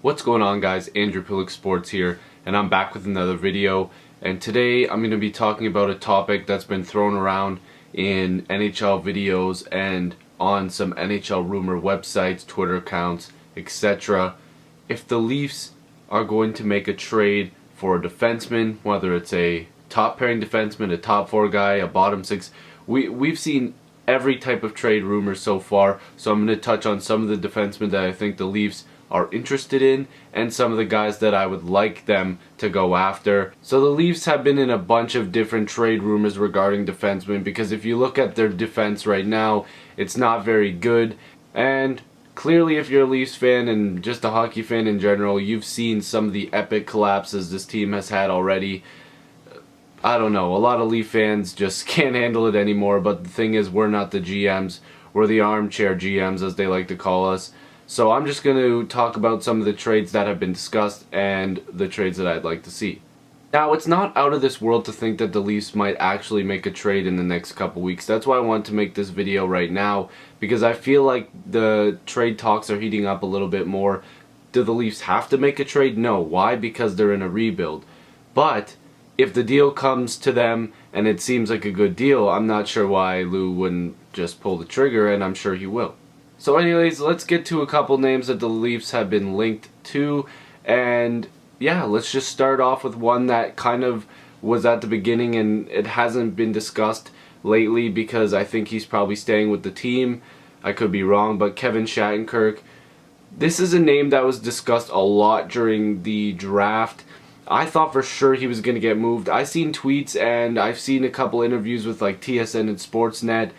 What's going on, guys? Andrew Piluk Sports here, and I'm back with another video. And today I'm going to be talking about a topic that's been thrown around in NHL videos and on some NHL rumor websites, Twitter accounts, etc. If the Leafs are going to make a trade for a defenseman, whether it's a top pairing defenseman, a top four guy, a bottom six, we've seen every type of trade rumor so far. So I'm going to touch on some of the defensemen that I think the Leafs are interested in and some of the guys that I would like them to go after. So the Leafs have been in a bunch of different trade rumors regarding defensemen, because if you look at their defense right now, it's not very good. And clearly, if you're a Leafs fan and just a hockey fan in general, you've seen some of the epic collapses this team has had already. I don't know, a lot of Leaf fans just can't handle it anymore, but the thing is, we're not the GMs, we're the armchair GMs, as they like to call us. So I'm just going to talk about some of the trades that have been discussed and the trades that I'd like to see. Now, it's not out of this world to think that the Leafs might actually make a trade in the next couple weeks. That's why I want to make this video right now, because I feel like the trade talks are heating up a little bit more. Do the Leafs have to make a trade? No. Why? Because they're in a rebuild. But if the deal comes to them and it sees like a good deal, I'm not sure why Lou wouldn't just pull the trigger, and I'm sure he will. So anyways, let's get to a couple names that the Leafs have been linked to, and yeah, let's just start off with one that kind of was at the beginning and it hasn't been discussed lately because I think he's probably staying with the team. I could be wrong, but Kevin Shattenkirk. This is a name that was discussed a lot during the draft. I thought for sure he was going to get moved. I've seen tweets and I've seen a couple interviews with like TSN and Sportsnet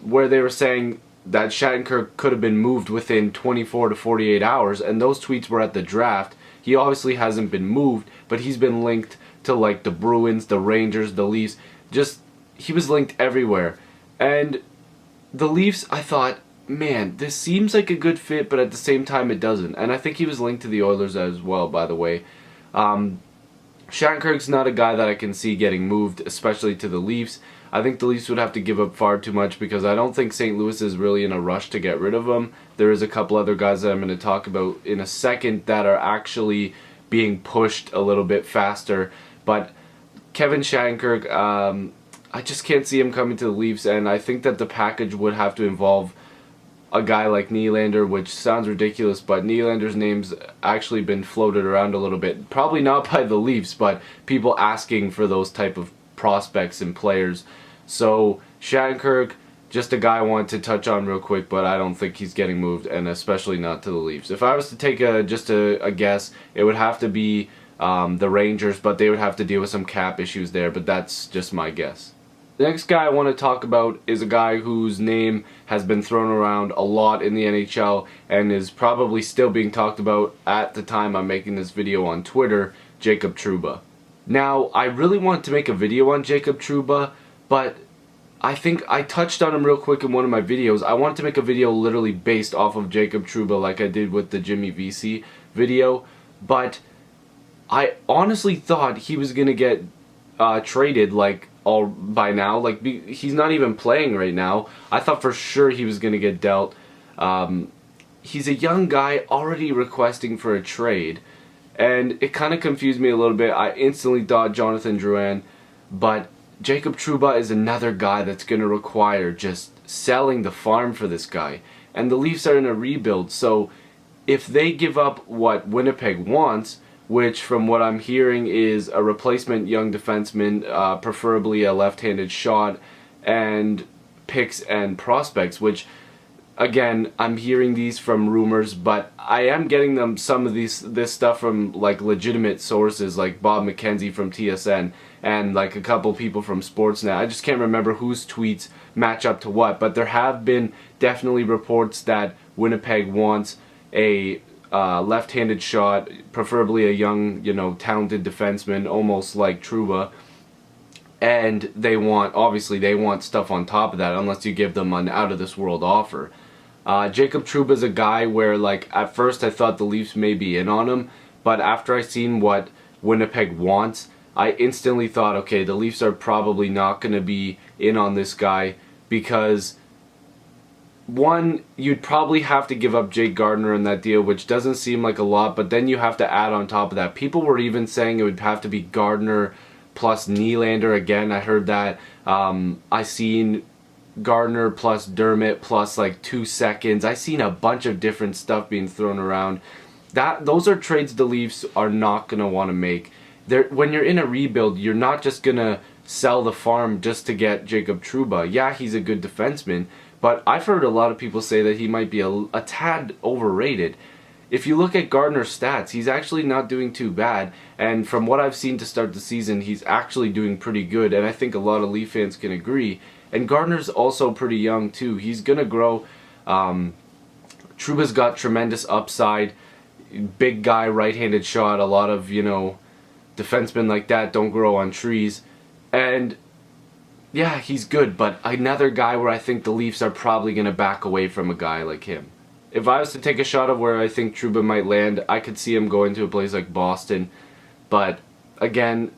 where they were saying that Shattenkirk could have been moved within 24 to 48 hours, and those tweets were at the draft. He obviously hasn't been moved, but he's been linked to like the Bruins, the Rangers, the Leafs. Just, he was linked everywhere. And the Leafs, I thought, man, this seems like a good fit, but at the same time it doesn't. And I think he was linked to the Oilers as well, by the way. Shattenkirk's not a guy that I can see getting moved, especially to the Leafs. I think the Leafs would have to give up far too much, because I don't think St. Louis is really in a rush to get rid of him. There is a couple other guys that I'm going to talk about in a second that are actually being pushed a little bit faster. But Kevin Shattenkirk, I just can't see him coming to the Leafs, and I think that the package would have to involve a guy like Nylander, which sounds ridiculous, but Nylander's name's actually been floated around a little bit. Probably not by the Leafs, but people asking for those type of prospects and players. So Shattenkirk, just a guy I want to touch on real quick, but I don't think he's getting moved, and especially not to the Leafs. If I was to take just a guess, it would have to be the Rangers, but they would have to deal with some cap issues there, but that's just my guess. The next guy I want to talk about is a guy whose name has been thrown around a lot in the NHL and is probably still being talked about at the time I'm making this video on Twitter, Jacob Trouba. Now, I really want to make a video on Jacob Trouba, but I think I touched on him real quick in one of my videos. I want to make a video literally based off of Jacob Trouba like I did with the Jimmy VC video, but I honestly thought he was going to get traded like all by now. Like, he's not even playing right now. I thought for sure he was going to get dealt. He's a young guy already requesting for a trade, and it kind of confused me a little bit. I instantly thought Jonathan Drouin, but Jacob Trouba is another guy that's going to require just selling the farm for this guy. And the Leafs are in a rebuild, so if they give up what Winnipeg wants, which from what I'm hearing is a replacement young defenseman, preferably a left-handed shot, and picks and prospects, which again, I'm hearing these from rumors, but I am getting them some of this stuff from like legitimate sources, like Bob McKenzie from TSN and like a couple people from Sportsnet. I just can't remember whose tweets match up to what, but there have been definitely reports that Winnipeg wants a left-handed shot, preferably a young, talented defenseman, almost like Trouba. And they want stuff on top of that, unless you give them an out-of-this-world offer. Jacob Trouba is a guy where, like, at first I thought the Leafs may be in on him, but after I seen what Winnipeg wants, I instantly thought, okay, the Leafs are probably not going to be in on this guy, because one, you'd probably have to give up Jake Gardiner in that deal, which doesn't seem like a lot, but then you have to add on top of that. People were even saying it would have to be Gardiner plus Nylander again. I heard that. I seen Gardiner plus Dermott plus like 2 seconds. I seen a bunch of different stuff being thrown around. Those are trades the Leafs are not going to want to make. When you're in a rebuild, you're not just going to sell the farm just to get Jacob Trouba. Yeah, he's a good defenseman, but I've heard a lot of people say that he might be a tad overrated. If you look at Gardiner's stats, he's actually not doing too bad, and from what I've seen to start the season, he's actually doing pretty good, and I think a lot of Leaf fans can agree. And Gardiner's also pretty young too. He's going to grow. Trouba's got tremendous upside. Big guy, right-handed shot. A lot of, defensemen like that don't grow on trees. And yeah, he's good, but another guy where I think the Leafs are probably going to back away from a guy like him. If I was to take a shot of where I think Trouba might land, I could see him going to a place like Boston. But again,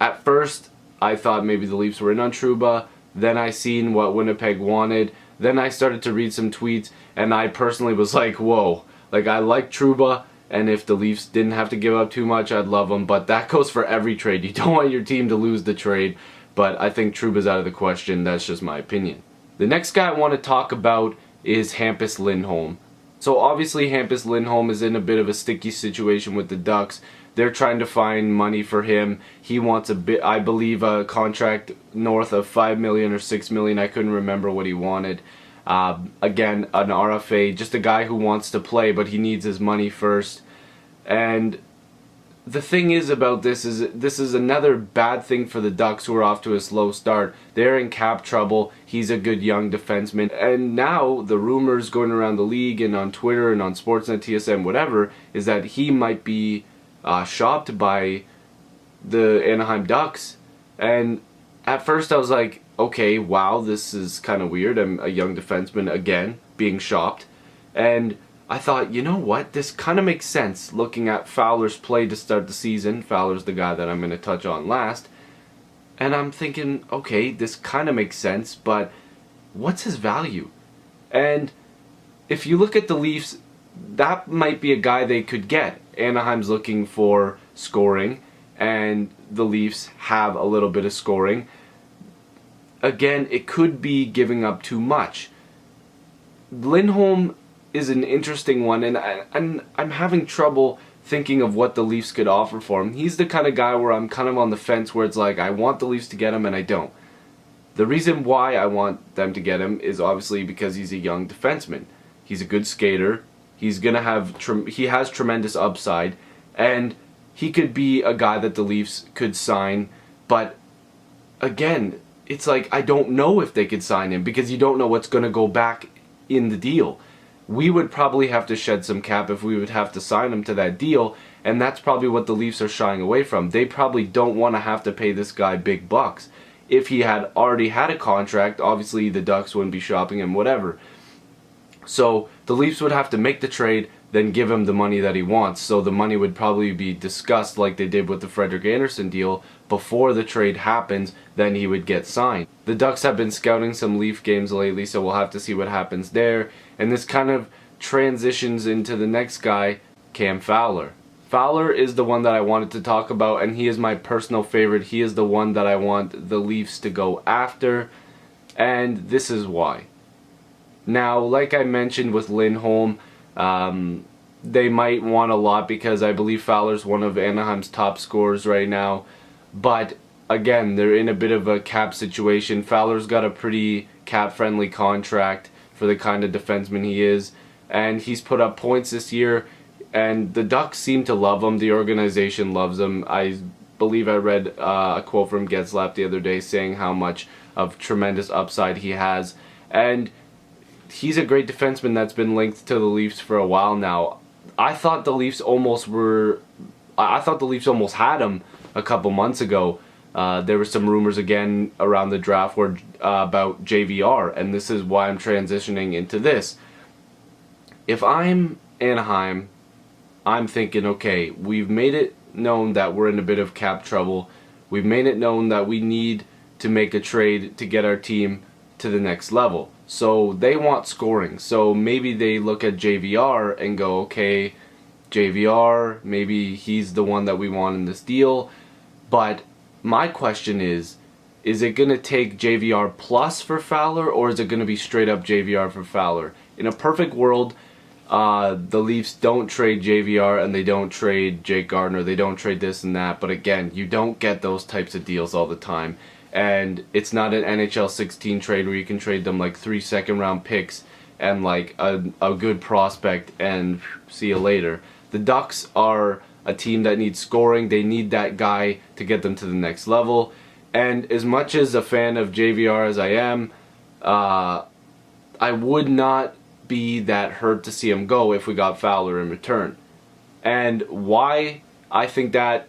at first, I thought maybe the Leafs were in on Trouba. Then I seen what Winnipeg wanted. Then I started to read some tweets, and I personally was like, whoa. Like, I like Trouba, and if the Leafs didn't have to give up too much, I'd love them. But that goes for every trade. You don't want your team to lose the trade. But I think Trouba's out of the question. That's just my opinion. The next guy I want to talk about is Hampus Lindholm. So obviously Hampus Lindholm is in a bit of a sticky situation with the Ducks. They're trying to find money for him. He wants I believe, a contract north of $5 million or $6 million. I couldn't remember what he wanted. Again, an RFA, just a guy who wants to play, but he needs his money first. And the thing is about this is another bad thing for the Ducks, who are off to a slow start. They're in cap trouble. He's a good young defenseman. And now the rumors going around the league and on Twitter and on Sportsnet, TSN, whatever, is that he might be shopped by the Anaheim Ducks. And at first I was like, okay, wow, this is kind of weird. I'm a young defenseman again being shopped. And I thought, you know what, this kind of makes sense looking at Fowler's play to start the season. Fowler's the guy that I'm going to touch on last. And I'm thinking, okay, this kind of makes sense, but what's his value? And if you look at the Leafs, that might be a guy they could get. Anaheim's looking for scoring, and the Leafs have a little bit of scoring. Again, it could be giving up too much. Lindholm is an interesting one, and I'm having trouble thinking of what the Leafs could offer for him. He's the kind of guy where I'm kind of on the fence, where it's like, I want the Leafs to get him and I don't. The reason why I want them to get him is obviously because he's a young defenseman. He's a good skater. He's gonna have he has tremendous upside, and he could be a guy that the Leafs could sign. But again, it's like, I don't know if they could sign him, because you don't know what's gonna go back in the deal. We would probably have to shed some cap if we would have to sign him to that deal, and that's probably what the Leafs are shying away from. They probably don't want to have to pay this guy big bucks. If he had already had a contract, obviously the Ducks wouldn't be shopping him, whatever. So the Leafs would have to make the trade, then give him the money that he wants. So the money would probably be discussed like they did with the Frederik Andersen deal before the trade happens, then he would get signed. The Ducks have been scouting some Leaf games lately, so we'll have to see what happens there. And this kind of transitions into the next guy, Cam Fowler. Fowler is the one that I wanted to talk about, and he is my personal favorite. He is the one that I want the Leafs to go after, and this is why. Now, like I mentioned with Lindholm, they might want a lot because I believe Fowler's one of Anaheim's top scorers right now. But again, they're in a bit of a cap situation. Fowler's got a pretty cap-friendly contract for the kind of defenseman he is, and he's put up points this year, and the Ducks seem to love him. The organization loves him. I believe I read a quote from Getzlaf the other day saying how much of tremendous upside he has, and he's a great defenseman that's been linked to the Leafs for a while now. I thought the Leafs almost had him a couple months ago. There were some rumors again around the draft about JVR, and this is why I'm transitioning into this. If I'm Anaheim, I'm thinking, okay, we've made it known that we're in a bit of cap trouble. We've made it known that we need to make a trade to get our team to the next level. So they want scoring. So maybe they look at JVR and go, okay, JVR, maybe he's the one that we want in this deal. But my question is it going to take JVR plus for Fowler, or is it going to be straight up JVR for Fowler? In a perfect world, the Leafs don't trade JVR and they don't trade Jake Gardiner, they don't trade this and that, but again, you don't get those types of deals all the time. And it's not an NHL 16 trade where you can trade them like 3 second-round picks and like a good prospect and see you later. The Ducks are a team that needs scoring. They need that guy to get them to the next level. And as much as a fan of JVR as I am, I would not be that hurt to see him go if we got Fowler in return. And why I think that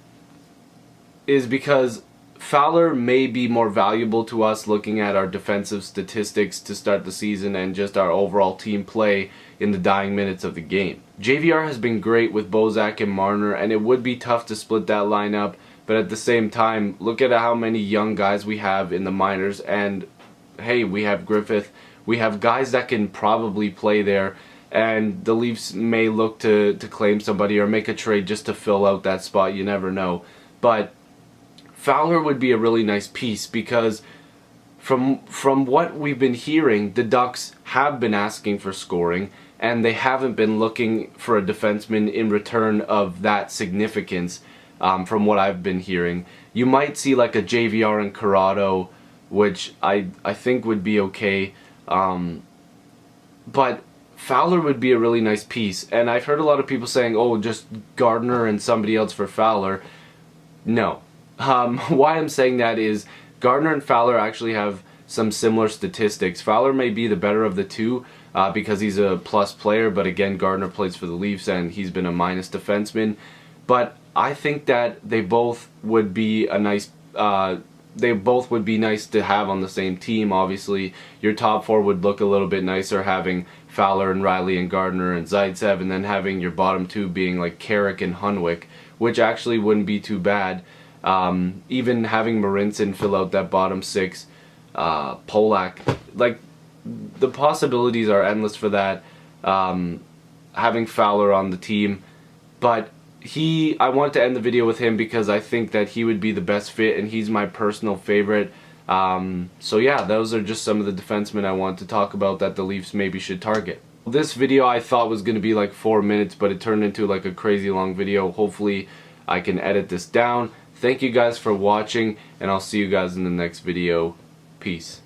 is because Fowler may be more valuable to us looking at our defensive statistics to start the season and just our overall team play in the dying minutes of the game. JVR has been great with Bozak and Marner, and it would be tough to split that lineup, but at the same time, look at how many young guys we have in the minors, and hey, we have Griffith, we have guys that can probably play there, and the Leafs may look to claim somebody or make a trade just to fill out that spot, you never know. But Fowler would be a really nice piece because from what we've been hearing, the Ducks have been asking for scoring and they haven't been looking for a defenseman in return of that significance. From what I've been hearing, you might see like a JVR and Corrado, which I think would be okay, but Fowler would be a really nice piece. And I've heard a lot of people saying, oh, just Gardiner and somebody else for Fowler. No. Why I'm saying that is Gardiner and Fowler actually have some similar statistics. Fowler may be the better of the two because he's a plus player, but again, Gardiner plays for the Leafs and he's been a minus defenseman. But I think that they both would be a nice to have on the same team. Obviously, your top four would look a little bit nicer having Fowler and Riley and Gardiner and Zaitsev, and then having your bottom two being like Carrick and Hunwick, which actually wouldn't be too bad. Even having Marincin fill out that bottom six, Polak, like the possibilities are endless for that. Having Fowler on the team, but I want to end the video with him because I think that he would be the best fit and he's my personal favorite. So yeah, those are just some of the defensemen I want to talk about that the Leafs maybe should target. This video I thought was going to be like 4 minutes, but it turned into like a crazy long video. Hopefully I can edit this down. Thank you guys for watching, and I'll see you guys in the next video. Peace.